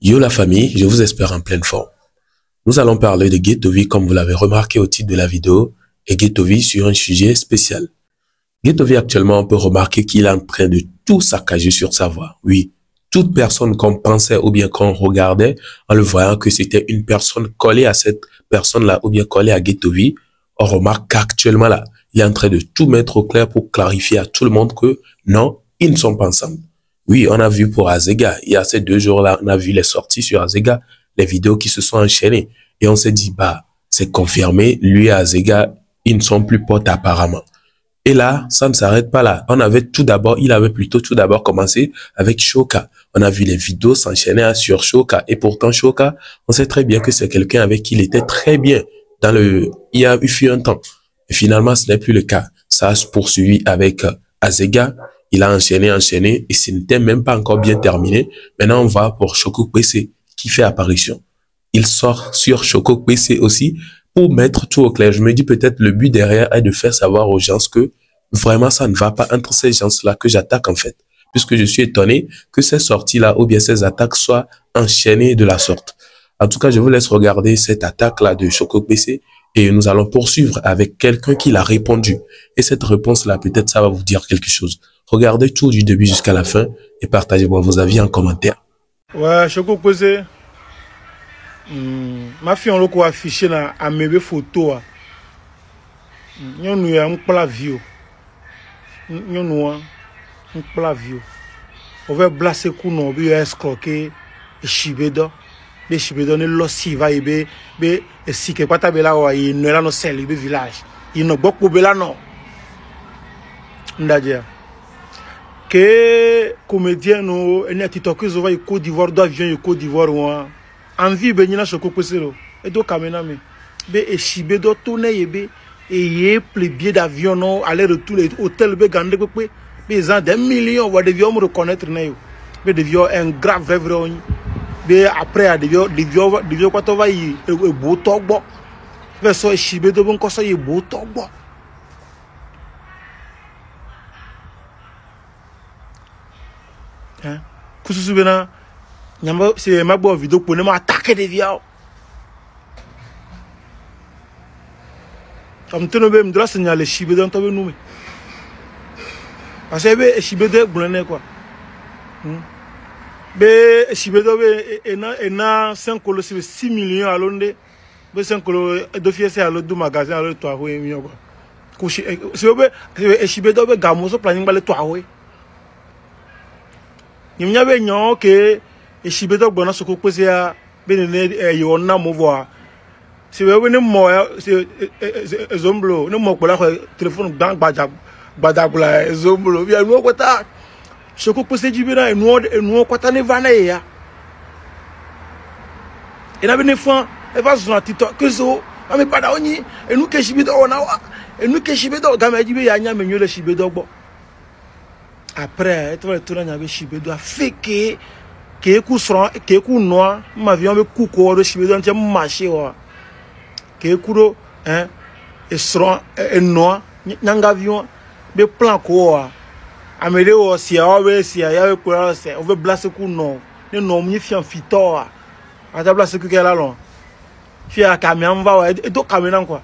Yo la famille, je vous espère en pleine forme. Nous allons parler de Ghetto-V comme vous l'avez remarqué au titre de la vidéo et Ghetto-V sur un sujet spécial. Ghetto-V actuellement on peut remarquer qu'il est en train de tout saccager sur sa voie. Oui, toute personne qu'on pensait ou bien qu'on regardait en le voyant que c'était une personne collée à cette personne-là ou bien collée à Ghetto-V, on remarque qu'actuellement là, il est en train de tout mettre au clair pour clarifier à tout le monde que non, ils ne sont pas ensemble. Oui, on a vu pour Azega, il y a ces 2 jours-là, on a vu les sorties sur Azega, les vidéos qui se sont enchaînées. Et on s'est dit, bah, c'est confirmé, lui et Azega, ils ne sont plus potes apparemment. Et là, ça ne s'arrête pas là. Il avait plutôt tout d'abord commencé avec Shoka. On a vu les vidéos s'enchaîner sur Shoka. Et pourtant, Shoka, on sait très bien que c'est quelqu'un avec qui il était très bien il y a eu un temps. Et finalement, ce n'est plus le cas. Ça a se poursuivi avec Azega. Il a enchaîné et ce n'était même pas encore bien terminé. Maintenant, on va pour Choco PC qui fait apparition. Il sort sur Choco PC aussi pour mettre tout au clair. Je me dis peut-être le but derrière est de faire savoir aux gens que vraiment ça ne va pas entre ces gens-là que j'attaque en fait. Puisque je suis étonné que ces sorties-là ou bien ces attaques soient enchaînées de la sorte. En tout cas, je vous laisse regarder cette attaque-là de Choco PC et nous allons poursuivre avec quelqu'un qui l'a répondu. Et cette réponse-là, peut-être ça va vous dire quelque chose. Regardez tout du début jusqu'à la fin et partagez-moi vos avis en commentaire. Ouais, Choco PC. Ma fille, on l'a affiché à mes photos. Nous avons pas vie. Nous avons pas vie. On va blaser coup non, on va escroquer et chibedo. Les chibedo ne l'ossi va y be si que pas tabela wa y ne la no sel y be village. Il ne beaucoup bela non. Ndadia. Que comédien no ene TikTok zo va y Côte d'Ivoire d'avion y Côte d'Ivoire wa. Envie benina Choco Pesero. Et do kamena me. Be e chibedo tourner y be et y les billets d'avion non aller retour les hôtels be gande pe des gens des millions va devions me reconnaître na yo. Be devions un grave vrai. Be après devio quoi to va y e bo togbo ve so e chibedo bon ko so y bo togbo hein kususu bena nyamba c'est ma bonne vidéo pour ne m'attaquer des vieux comme tu ne veux me doit signaler chibedo to be nous parce que be chibedo blonné quoi be chibedo be ena 5 kolo 6 millions à l'onde be 5 kolo de fiese à l'autre magasin à l'autre toi oui million quoi couche c'est be chibedo be gamoso planning balé toi oui ni mnya be nyon que chibedo gbona soko pese ya be ne yo na mo voir c'est be ne mo c'est zomblo ne mo pola téléphone bank badabula zomblo bien no kota Choco Pesé jibina e no kota ne vana ya e na bene fon e va sur TikTok que zo ame pada oni e nu ke chibedo ona wa e nu ke chibedo ga me jibe ya nya me nyole chibedo gbo après e to tourner nya be chibedo a fait que ku noa ma vion be ku ko do chibedo ntia marché wa que ku hein e sron e noa nyanga avion be plan ko wa amede wo sia owe sia ya we ko se o ve blase ku no ne no mu fian fito a ata blase ku ke la lon fia camion va wa e do camion quoi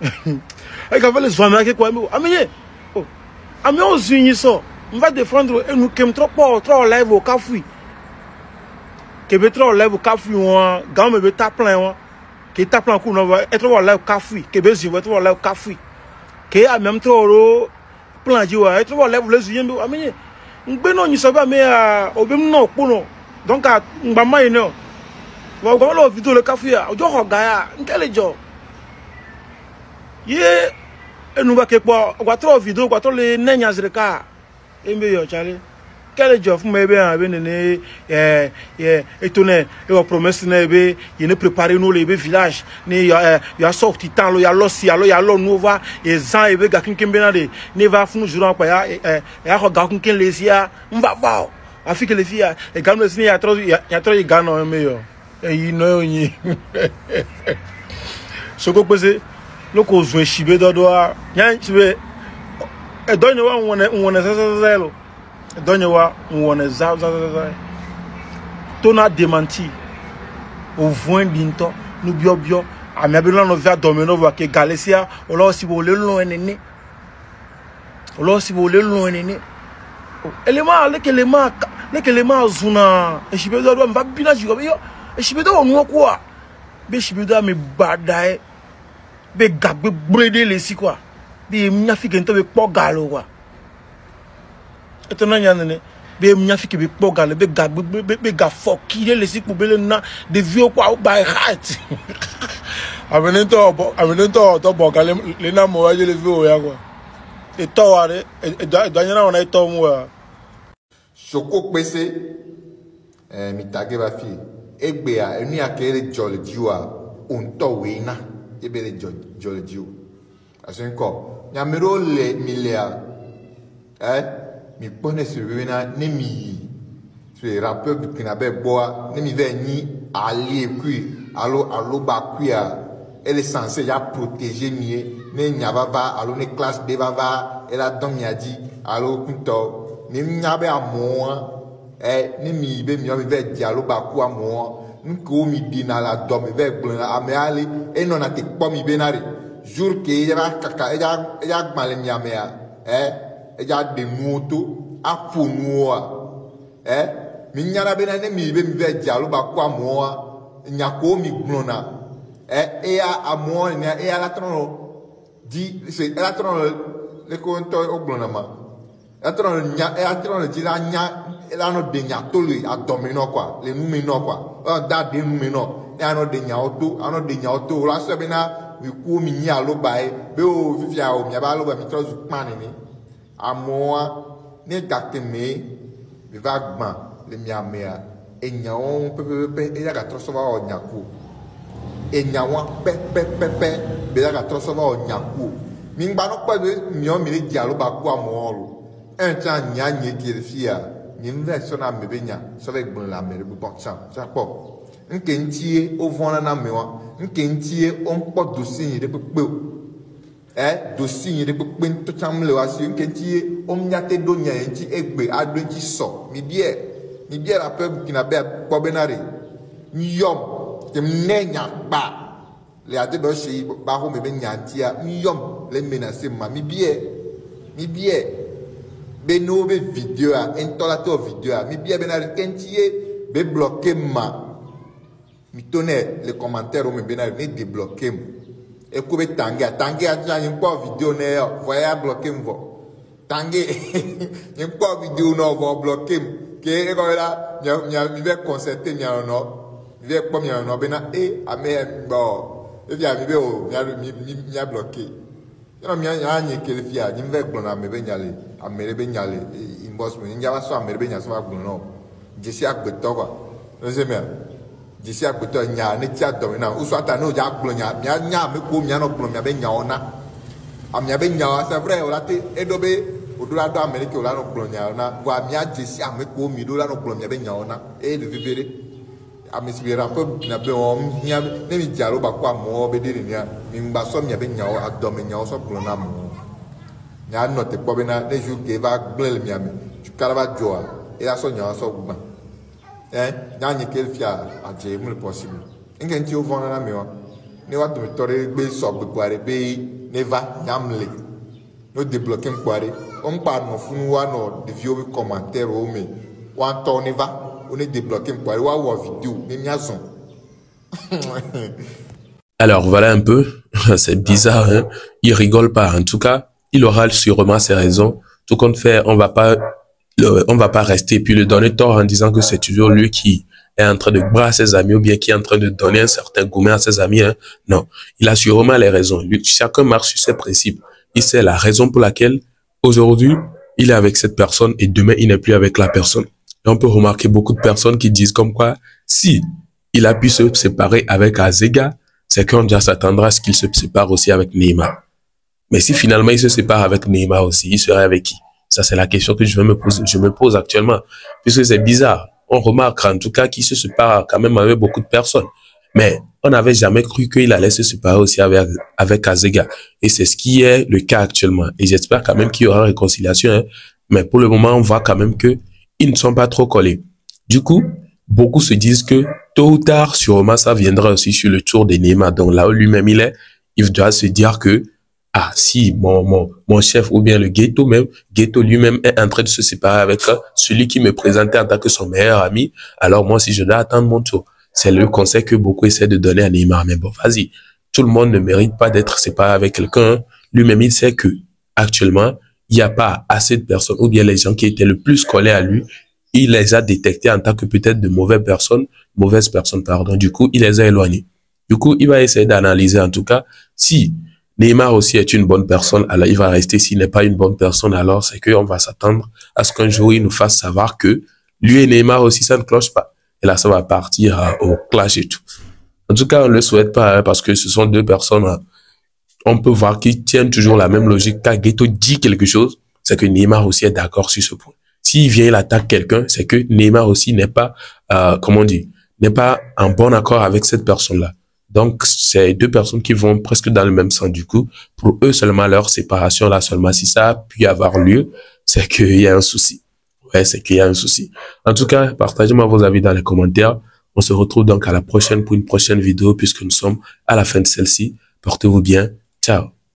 e ka vele zwa ma ke kwa mi amenye oh ame o zunyi so on va défendre e nous kem trop live au kafui ke be trop live au kafui won ga me be ta plan won ke ta plan ku no va e trop live kafui ke be zi trop live kafui ke a même trop plan jiwa e trop live le zi yembe amenye ngbe no nyi so ba me a obem no pono donc a ngba mai no wa go lo video le kafui a ojo ho ga ya nkele jo ye enu ba ke po gwa tro video gwa to le nenya zreka embe yo chale kele jo fun me be an be ne etone e wa promesse na be ye ne préparer nous le be village ne ya sorti temps lo ya lo si alo ya lo nova e zan e be ga kinkin be na de ne va fun jour pa ya ko ga kinkin le sia mba ba afike le fia e ga no si ya tro e ga no me yo e yi no yin Choco Pesé loko zo chibedo do yan chibe e donye wa wona sa lo donye wa wona za tona démenti au voin d'into nous bio a mi abelo no via domino va ke galesia o lo si bo le lo enene o lo si bo le lo enene elema lekelema zuna eshibedo do mva bina jigo yo eshibedo onu kwa be eshibedo me badae be gagbe brede le si kwa be mnyafi ke nto be pogalo kwa etona nyanene be mnyafi ke be pogalo be gagbe be ga foki le si ku be le na de vieux kwa by heart amenento to bogale le na mo wa je le vieux ya kwa eto wa re edanyana ona eto mu wa Soko pese mitage ba fi egbe a enu akere jolly jiwa onto we na ebele jolly jiwa asenko nyamero le milia mi pone sur we na ne mi so rappeur Burkina be boa ne mi ve ni ali kui allo ba kui a elle est censée ya protéger mie ne nyava va allo ne classe de va elle a don mi a dit allo kunto ni nyabe amoa ni mi be mi o mi ve dialo ba ku amoa nko mi dina la do mi ve gbon ame ali e no na te po mi be na re jour ke ya kaka ya gbale mi ame a ya de moto afu nuwa mi nyana be na ne mi be mi ve dialo ba ku amoa nyako mi gbona ya amoa ni ya la trono di se la trono le ko nto ogbona ma atron dira nya la no de nya to le adomino kwa le numino kwa da de numino e ano de nya oto la so be na mi ku mi nya lo bae be o fifia o mi ba lo ba mi trozu pan ni amoa ne gakte me mi va gban le mi amea e nya on pe e ya ga troso ba o nya ku e nya wa pe be ya ga troso ba o nya ku mi ngba no pa mi o mi le dia lo ba ku amoa lo un temps nya nye kirfia ni mve sona mebenya so ve gbon la mere bu boxam ça po nkentie o vona na mewa nkentie on po dossier de pepe dossier de pepe to chamle wa si nkentie o mnyate do nya enti egbe ado enti so mi bie la peuple qui na be po benare nyom te mnenya ba le ade do shi ba ho mebe nyantia nyom le menacer ma mi bie beno be vidéo a intolato vidéo a mi bien benari kentie be bloquer ma mi tonne les commentaires o me benari ne débloquer e ko be tangue a ja ni po vidéo ne voya bloquer mvo tangue ni po vidéo no vo bloquer ke e ko la mi be concerter mi no mi be po mi no bena ame bo e via mi be o mi a bloquer yo mi a ni ke le fia ni ve gbona me be nyale amere be nyale inbox me njaba so amere be nya so agbon no jesi agbeto kwa no se me jesi agbeto nya ne ti adom na uso ata no ja agbon nya me ko mi no gbon mi be nya ona amia be nya c'est vrai o la te edobe odura do amere ke o la no gbon nya ona wa mi a jesi ame ko mi do la no gbon mi be nya ona e de vivere ami sibira ko na be o nya ne mi jaro ba kwa mo be de ni mi ngba so mi be nya o adom nya o so gbon na mo nya no te po be na ne jour ke va glel mi ami tu kalaba joa e la so nya so gba nya ni ke fia a je mu possible ngen ti o vona na mi o ne wa to mi tore be so gbe kware be ne va nyamle no débloquer kware on pa no funu wa no de vieux commentaire o me wa to ne va on est débloqué kware wa wa vidéo ne mi azon. Alors voilà un peu, c'est bizarre, hein? Il rigole pas. En tout cas, il aura sûrement ses raisons. Tout compte fait, on va pas rester et puis le donner tort en disant que c'est toujours lui qui est en train de brasser ses amis ou bien qui est en train de donner un certain gourmet à ses amis. Hein? Non, il a sûrement les raisons. Lui, chacun marche sur ses principes. Il sait la raison pour laquelle aujourd'hui il est avec cette personne et demain il n'est plus avec la personne. Et on peut remarquer beaucoup de personnes qui disent comme quoi si il a pu se séparer avec Azega, c'est qu'on déjà s'attendra à ce qu'il se sépare aussi avec Neymar. Mais si finalement il se sépare avec Neymar aussi, il serait avec qui? Ça, c'est la question que je me pose actuellement. Puisque c'est bizarre. On remarque en tout cas qu'il se sépare quand même avec beaucoup de personnes. Mais on n'avait jamais cru qu'il allait se séparer aussi avec Azega. Et c'est ce qui est le cas actuellement. Et j'espère quand même qu'il y aura réconciliation. Hein. Mais pour le moment, on voit quand même que ils ne sont pas trop collés. Du coup, beaucoup se disent que tôt ou tard, sûrement, ça viendra aussi sur le tour de Neymar. Donc là où lui-même il doit se dire que, ah, si mon chef ou bien le Ghetto lui-même est en train de se séparer avec celui qui me présentait en tant que son meilleur ami, alors moi aussi je dois attendre mon tour. C'est le conseil que beaucoup essaient de donner à Neymar. Mais bon, vas-y, tout le monde ne mérite pas d'être séparé avec quelqu'un. Lui-même, il sait que actuellement, il n'y a pas assez de personnes, ou bien les gens qui étaient le plus collés à lui, il les a détectés en tant que peut-être de mauvaises personnes, pardon. Du coup, il les a éloignés. Du coup, il va essayer d'analyser en tout cas si Neymar aussi est une bonne personne, alors il va rester. S'il n'est pas une bonne personne, alors c'est qu'on va s'attendre à ce qu'un jour il nous fasse savoir que lui et Neymar aussi, ça ne cloche pas. Et là, ça va partir au clash et tout. En tout cas, on ne le souhaite pas parce que ce sont deux personnes, on peut voir qu'ils tiennent toujours la même logique. Quand Ghetto dit quelque chose, c'est que Neymar aussi est d'accord sur ce point. S'il vient, il attaque quelqu'un, c'est que Neymar aussi n'est pas, n'est pas en bon accord avec cette personne-là. Donc, c'est deux personnes qui vont presque dans le même sens. Du coup, pour eux seulement, leur séparation là seulement, si ça a pu avoir lieu, c'est qu'il y a un souci. Ouais, c'est qu'il y a un souci. En tout cas, partagez-moi vos avis dans les commentaires. On se retrouve donc à la prochaine pour une prochaine vidéo puisque nous sommes à la fin de celle-ci. Portez-vous bien. Ciao.